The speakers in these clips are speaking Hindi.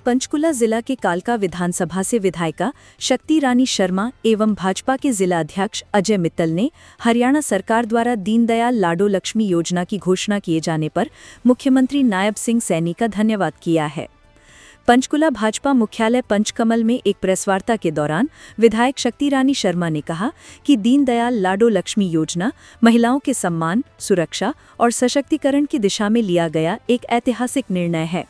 पंचकुला जिला के कालका विधानसभा से विधायिका शक्ति रानी शर्मा एवं भाजपा के जिला अध्यक्ष अजय मित्तल ने हरियाणा सरकार द्वारा दीनदयाल लाडो लक्ष्मी योजना की घोषणा किए जाने पर मुख्यमंत्री नायब सिंह सैनी का धन्यवाद किया है। पंचकुला भाजपा मुख्यालय पंचकमल में एक प्रेसवार्ता के दौरान विधायक शक्ति रानी शर्मा ने कहा कि दीनदयाल लाडो लक्ष्मी योजना महिलाओं के सम्मान, सुरक्षा और सशक्तिकरण की दिशा में लिया गया एक ऐतिहासिक निर्णय है।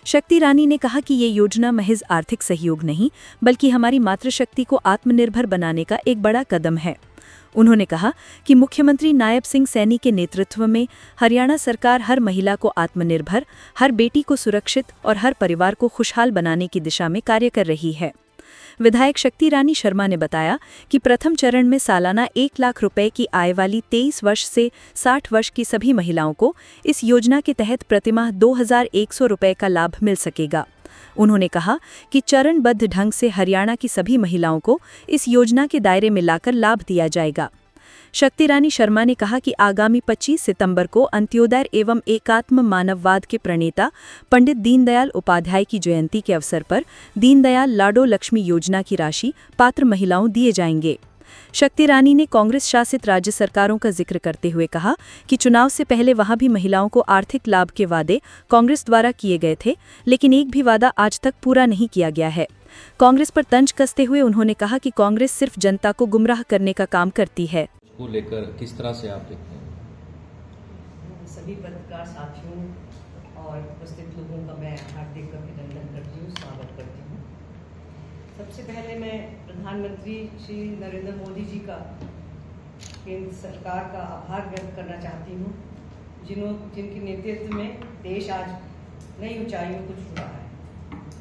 शक्ति रानी ने कहा कि ये योजना महज आर्थिक सहयोग नहीं बल्कि हमारी मातृशक्ति को आत्मनिर्भर बनाने का एक बड़ा कदम है। उन्होंने कहा कि मुख्यमंत्री नायब सिंह सैनी के नेतृत्व में हरियाणा सरकार हर महिला को आत्मनिर्भर, हर बेटी को सुरक्षित और हर परिवार को खुशहाल बनाने की दिशा में कार्य कर रही है। विधायक शक्ति रानी शर्मा ने बताया कि प्रथम चरण में सालाना 1 लाख रुपए की आय वाली 23 वर्ष से 60 वर्ष की सभी महिलाओं को इस योजना के तहत प्रतिमाह 2100 रुपए का लाभ मिल सकेगा। उन्होंने कहा कि चरणबद्ध ढंग से हरियाणा की सभी महिलाओं को इस योजना के दायरे में लाकर लाभ दिया जाएगा। शक्ति रानी शर्मा ने कहा कि आगामी 25 सितंबर को अंत्योदय एवं एकात्म मानववाद के प्रणेता पंडित दीनदयाल उपाध्याय की जयंती के अवसर पर दीनदयाल लाडो लक्ष्मी योजना की राशि पात्र महिलाओं दिए जाएंगे। शक्ति रानी ने कांग्रेस शासित राज्य सरकारों का जिक्र करते हुए कहा कि चुनाव से पहले वहां भी महिलाओं को आर्थिक लाभ के वादे कांग्रेस द्वारा किए गए थे, लेकिन एक भी वादा आज तक पूरा नहीं किया गया है। कांग्रेस पर तंज कसते हुए उन्होंने कहा कि कांग्रेस सिर्फ जनता को गुमराह करने का काम करती है। को लेकर किस तरह से आप देखते हैं? सभी पत्रकार साथियों और उपस्थित लोगों का मैं हार्दिक अभिनंदन करती हूँ, स्वागत करती हूँ। सबसे पहले मैं प्रधानमंत्री श्री नरेंद्र मोदी जी का, केंद्र सरकार का आभार व्यक्त करना चाहती हूँ, जिनके नेतृत्व में देश आज नई ऊंचाइयों को छू रहा है।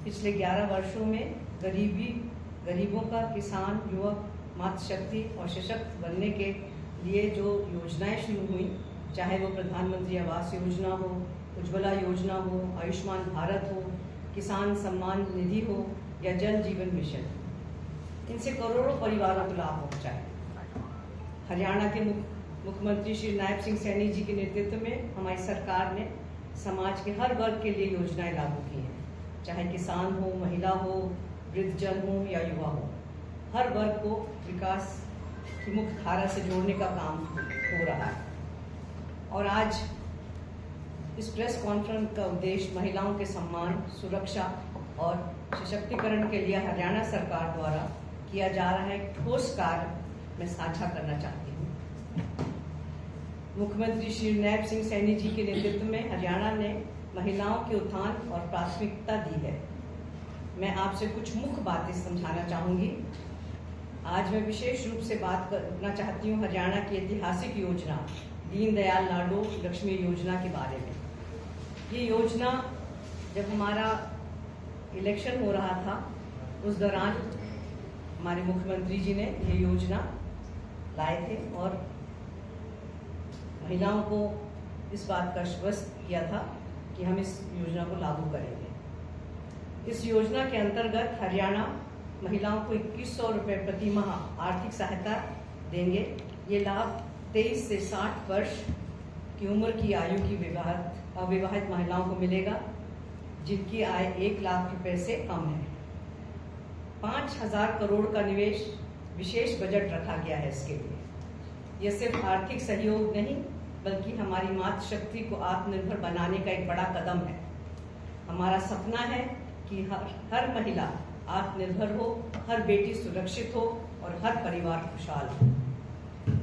पिछले 11 वर्षों में गरीबों का, किसान, युवक, मातृशक्ति और सशक्त बनने के लिए जो योजनाएं शुरू हुई, चाहे वो प्रधानमंत्री आवास योजना हो, उज्ज्वला योजना हो, आयुष्मान भारत हो, किसान सम्मान निधि हो या जल जीवन मिशन, इनसे करोड़ों परिवारों को लाभ पहुंचा है। हरियाणा के मुख्यमंत्री श्री नायब सिंह सैनी जी के नेतृत्व में हमारी सरकार ने समाज के हर वर्ग के लिए योजनाएं लागू की हैं, चाहे किसान हो, महिला हो, वृद्धजन हो या युवा हो। हर वर्ग को विकास की मुख्य धारा से जोड़ने का काम हो रहा है। और आज इस प्रेस कॉन्फ्रेंस का उद्देश्य महिलाओं के सम्मान, सुरक्षा और सशक्तिकरण के लिए हरियाणा सरकार द्वारा किया जा रहा है ठोस कार्य मैं साझा करना चाहती हूँ। मुख्यमंत्री श्री नायब सिंह सैनी जी के नेतृत्व में हरियाणा ने महिलाओं के उत्थान और प्राथमिकता दी है। मैं आपसे कुछ मुख्य बातें समझाना चाहूँगी। आज मैं विशेष रूप से बात करना चाहती हूँ हरियाणा की ऐतिहासिक योजना दीनदयाल लाडो लक्ष्मी योजना के बारे में। ये योजना जब हमारा इलेक्शन हो रहा था, उस दौरान हमारे मुख्यमंत्री जी ने ये योजना लाए थे और महिलाओं को इस बात का आश्वस्त किया था कि हम इस योजना को लागू करेंगे। इस योजना के अंतर्गत हरियाणा महिलाओं को 2100 रुपये प्रति माह आर्थिक सहायता देंगे। ये लाभ 23 से 60 वर्ष की उम्र की आयु की अविवाहित महिलाओं को मिलेगा, जिनकी आय 1 लाख रुपए से कम है। 5000 करोड़ का निवेश विशेष बजट रखा गया है इसके लिए। यह सिर्फ आर्थिक सहयोग नहीं बल्कि हमारी मातृशक्ति को आत्मनिर्भर बनाने का एक बड़ा कदम है। हमारा सपना है कि हर महिला आत्मनिर्भर हो, हर बेटी सुरक्षित हो और हर परिवार खुशहाल हो।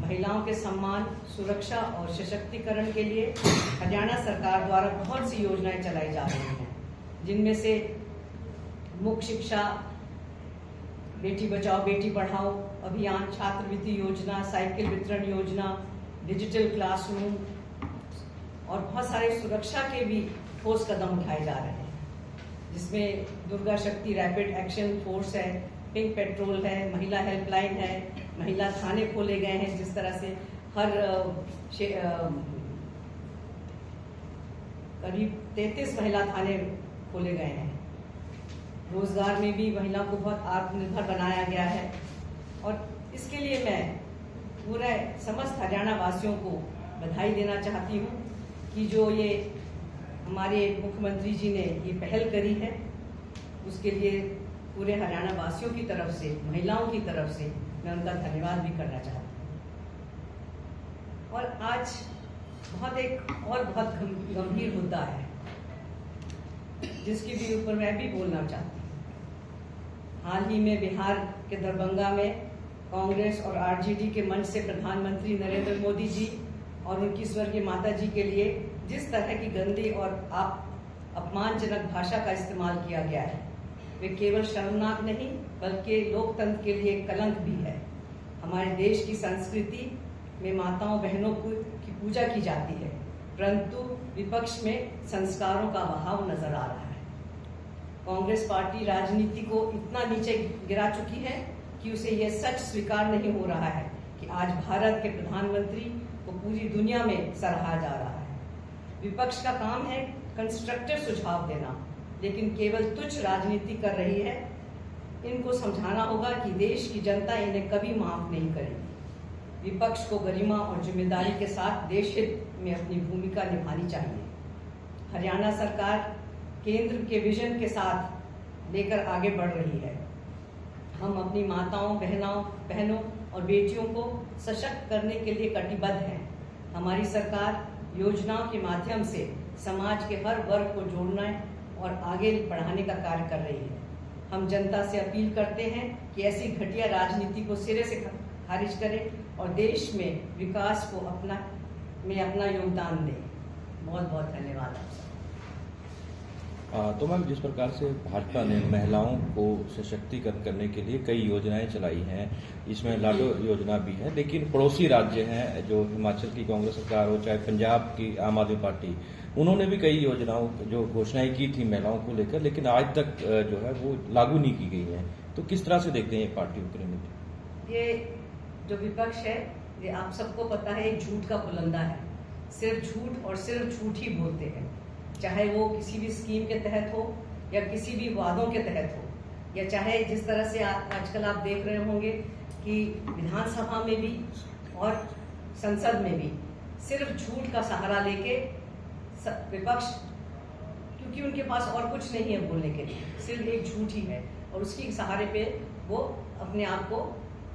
महिलाओं के सम्मान, सुरक्षा और सशक्तिकरण के लिए हरियाणा सरकार द्वारा बहुत सी योजनाएं चलाई जा रही हैं, जिनमें से मुख्य शिक्षा, बेटी बचाओ बेटी पढ़ाओ अभियान, छात्रवृत्ति योजना, साइकिल वितरण योजना, डिजिटल क्लासरूम और बहुत सारे सुरक्षा के भी ठोस कदम उठाए जा रहे हैं, जिसमें दुर्गा शक्ति रैपिड एक्शन फोर्स है, पिंक पेट्रोल है, महिला हेल्पलाइन है, महिला थाने खोले गए हैं। जिस तरह से हर करीब 33 महिला थाने खोले गए हैं। रोजगार में भी महिलाओं को बहुत आत्मनिर्भर बनाया गया है और इसके लिए मैं पूरे समस्त हरियाणा वासियों को बधाई देना चाहती हूँ कि जो ये हमारे मुख्यमंत्री जी ने ये पहल करी है उसके लिए पूरे हरियाणा वासियों की तरफ से, महिलाओं की तरफ से मैं उनका धन्यवाद भी करना चाहती हूँ। और आज बहुत गंभीर मुद्दा है जिसके भी ऊपर मैं भी बोलना चाहती हूँ। हाल ही में बिहार के दरभंगा में कांग्रेस और आरजेडी के मंच से प्रधानमंत्री नरेंद्र मोदी जी और उनकी स्वर्गीय माता जी के लिए जिस तरह की गंदी और अपमानजनक भाषा का इस्तेमाल किया गया है, वे केवल शर्मनाक नहीं बल्कि लोकतंत्र के लिए कलंक भी है। हमारे देश की संस्कृति में माताओं बहनों की पूजा की जाती है, परंतु विपक्ष में संस्कारों का अभाव नजर आ रहा है। कांग्रेस पार्टी राजनीति को इतना नीचे गिरा चुकी है कि उसे यह सच स्वीकार नहीं हो रहा है कि आज भारत के प्रधानमंत्री को पूरी दुनिया में सराहा जा रहा है। विपक्ष का काम है कंस्ट्रक्टिव सुझाव देना, लेकिन केवल तुच्छ राजनीति कर रही है। इनको समझाना होगा कि देश की जनता इन्हें कभी माफ नहीं करेगी। विपक्ष को गरिमा और जिम्मेदारी के साथ देश हित में अपनी भूमिका निभानी चाहिए। हरियाणा सरकार केंद्र के विजन के साथ लेकर आगे बढ़ रही है। हम अपनी माताओं, बहनों और बेटियों को सशक्त करने के लिए कटिबद्ध हैं। हमारी सरकार योजनाओं के माध्यम से समाज के हर वर्ग को जोड़ना और आगे बढ़ाने का कार्य कर रही है। हम जनता से अपील करते हैं कि ऐसी घटिया राजनीति को सिरे से खारिज करें और देश में विकास को अपना योगदान दें। बहुत बहुत धन्यवाद आप सबका। तो मैम, जिस प्रकार से भाजपा ने महिलाओं को सशक्तिकरण करने के लिए कई योजनाएं चलाई हैं, इसमें लाडो योजना भी है, लेकिन पड़ोसी राज्य हैं जो हिमाचल की कांग्रेस सरकार हो चाहे पंजाब की आम आदमी पार्टी, उन्होंने भी कई योजनाओं जो घोषणाएं की थी महिलाओं को लेकर, लेकिन आज तक जो है वो लागू नहीं की गई हैं। तो किस तरह से देखते हैं ये पार्टियों की रणनीति? ये जो विपक्ष है, ये आप सबको पता है, एक झूठ का पुलंदा है। सिर्फ झूठ और सिर्फ झूठ ही बोलते हैं, चाहे वो किसी भी स्कीम के तहत हो या किसी भी वादों के तहत हो, या चाहे जिस तरह से आजकल आप देख रहे होंगे कि विधानसभा में भी और संसद में भी सिर्फ झूठ का सहारा लेके विपक्ष, क्योंकि उनके पास और कुछ नहीं है बोलने के लिए, सिर्फ एक झूठ ही है और उसकी सहारे पे वो अपने आप को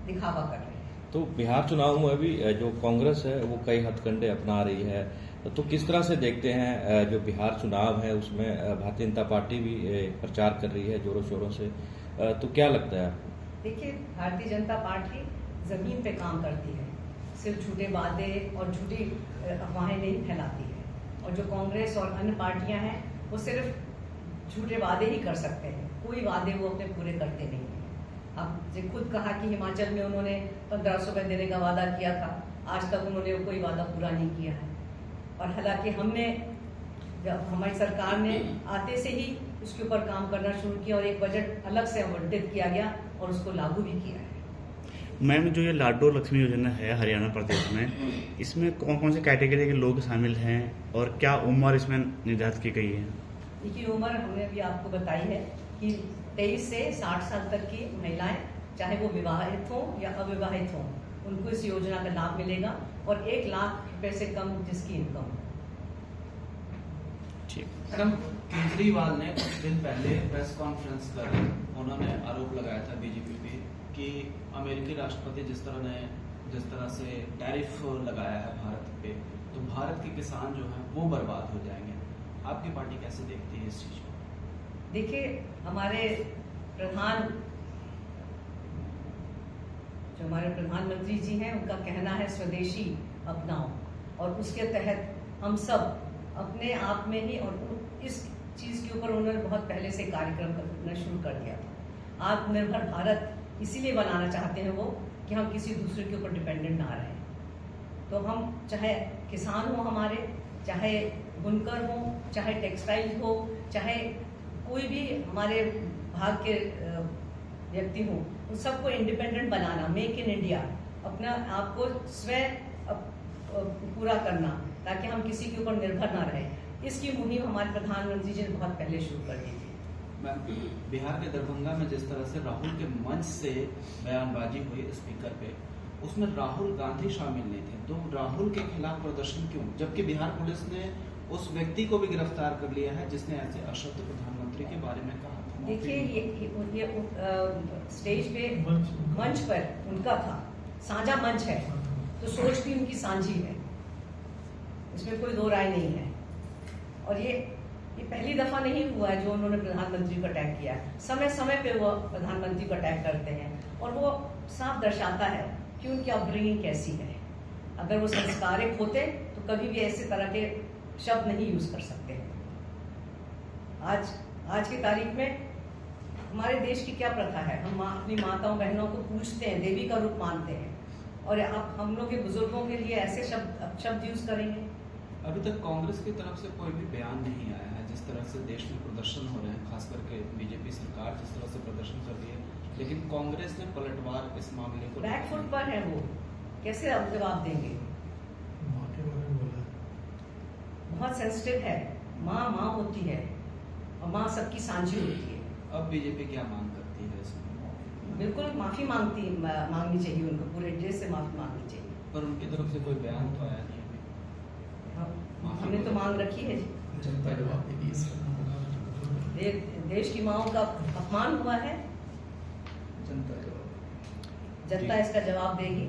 दिखावा कर रहे हैं। तो बिहार चुनाव में भी जो कांग्रेस है वो कई हथकंडे अपना रही है, तो किस तरह से देखते हैं जो बिहार चुनाव है उसमें भारतीय जनता पार्टी भी प्रचार कर रही है जोरों शोरों से, तो क्या लगता है आपको? देखिए, भारतीय जनता पार्टी जमीन पे काम करती है, सिर्फ झूठे वादे और झूठी अफवाहें नहीं फैलाती है। और जो कांग्रेस और अन्य पार्टियां हैं वो सिर्फ झूठे वादे ही कर सकते हैं, कोई वादे वो अपने पूरे करते नहीं हैं। आपने खुद कहा कि हिमाचल में उन्होंने 1500 रुपये देने का वादा किया था, आज तक उन्होंने कोई वादा पूरा नहीं किया है। और हालांकि जब हमारी सरकार ने आते से ही उसके ऊपर काम करना शुरू किया और एक बजट अलग से आवंटित किया गया और उसको लागू भी किया है। मैम, जो ये लाडो लक्ष्मी योजना है हरियाणा प्रदेश में, इसमें कौन कौन से कैटेगरी के लोग शामिल हैं और क्या उम्र इसमें निर्धारित की गई है? देखिए, उम्र हमने अभी आपको बताई है कि 23 से 60 साल तक की महिलाएं, चाहे वो विवाहित हों या अविवाहित हों, उनको इस योजना का लाभ मिलेगा और 1 लाख रुपए से कम जिसकी इनकम हो। मैडम, केजरीवाल ने कुछ दिन पहले प्रेस कॉन्फ्रेंस कर उन्होंने आरोप लगाया था बीजेपी पे कि अमेरिकी राष्ट्रपति जिस तरह से टैरिफ लगाया है भारत पे, तो भारत के किसान जो हैं वो बर्बाद हो जाएंगे। आपकी पार्टी कैसे देखती है इस चीज को? देखिए, हमारे प्रधानमंत्री जी हैं, उनका कहना है स्वदेशी अपनाओ, और उसके तहत हम सब अपने आप में ही और इस चीज़ के ऊपर उन्होंने बहुत पहले से कार्यक्रम करना शुरू कर दिया था। आत्मनिर्भर भारत इसीलिए बनाना चाहते हैं वो कि हम किसी दूसरे के ऊपर डिपेंडेंट ना रहें। तो हम चाहे किसान हो हमारे, चाहे बुनकर हो, चाहे टेक्सटाइल हो, चाहे कोई भी हमारे भाग के व्यक्ति हो, उन सबको independent banana, make in India, अपना आपको स्वयं पूरा करना, ताकि हम किसी के ऊपर निर्भर ना रहें। इसकी मुहिम हमारे प्रधानमंत्री जी ने बहुत पहले शुरू कर दी थी। मैम, बिहार के दरभंगा में जिस तरह से राहुल के मंच से बयानबाजी हुई स्पीकर पे, उसमें राहुल गांधी शामिल नहीं थे, तो राहुल के खिलाफ प्रदर्शन क्यों, जबकि बिहार पुलिस ने उस व्यक्ति को भी गिरफ्तार कर लिया है जिसने ऐसे अशब्द प्रधानमंत्री के बारे में कहा था? देखिए ये स्टेज पे मंच पर उनका था, साझा मंच है तो सोच भी उनकी साझी है, इसमें कोई दो राय नहीं है। और ये पहली दफा नहीं हुआ है जो उन्होंने प्रधानमंत्री को अटैक किया है। समय समय पे वो प्रधानमंत्री को अटैक करते हैं और वो साफ दर्शाता है कि उनकी अपब्रिंगिंग कैसी है। अगर वो संस्कारिक होते तो कभी भी ऐसे तरह के शब्द नहीं यूज कर सकते। आज की तारीख में हमारे देश की क्या प्रथा है, हम अपनी माताओं बहनों को पूजते हैं, देवी का रूप मानते हैं, और आप हम लोग के बुजुर्गों के लिए ऐसे शब्द यूज करेंगे। अभी तक कांग्रेस की तरफ से कोई भी बयान नहीं आया है। जिस तरह से देश में प्रदर्शन हो रहे हैं, खास करके बीजेपी सरकार जिस तरह से प्रदर्शन कर रही है, लेकिन कांग्रेस ने पलटवार इस मामले को बैकफुट पर है, वो कैसे अब जवाब देंगे। बहुत सेंसिटिव है, माँ होती है और माँ सबकी साझी होती है। अब बीजेपी क्या मांग करती है इसमें? बिल्कुल माफी मांगनी चाहिए उनको, पूरे देश से माफी मांगनी चाहिए। पर उनकी तरफ से कोई बयान तो आया नहीं अभी। हमने तो मांग रखी है जी। जनता जवाब देगी इसका। देश की माँओं का अपमान हुआ है, जनता जवाब जनता इसका जवाब देगी।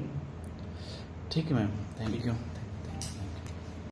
ठीक है मैम, थैंक यू।